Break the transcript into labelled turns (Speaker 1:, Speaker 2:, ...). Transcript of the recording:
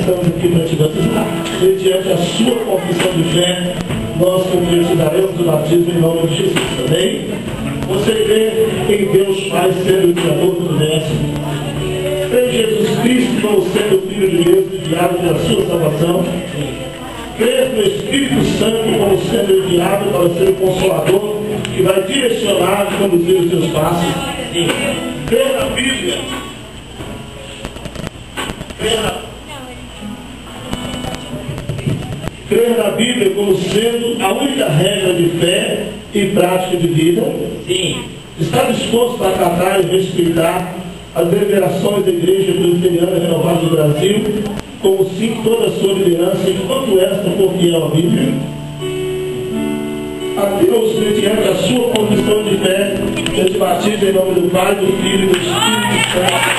Speaker 1: estamos aqui para te batizar. Mediante a sua confissão de fé, nós também te daremos o batismo em nome de Jesus. Amém? Você crê em Deus Pai sendo o Criador do universo? Crê em Jesus Cristo como sendo o Filho de Deus enviado para a sua salvação? Crê no Espírito Santo como sendo enviado para ser o Consolador que vai direcionar e conduzir os seus passos? Crê na Bíblia? Crer na Bíblia como sendo a única regra de fé e prática de vida?
Speaker 2: Sim.
Speaker 1: Está disposto a acatar e respeitar as deliberações da Igreja Presbiteriana Renovada do Brasil, como sim toda a sua liderança, enquanto esta for fiel à Bíblia? A Deus, mediante a sua confissão de fé, eu te batizo em nome do Pai, do Filho e do Espírito Santo.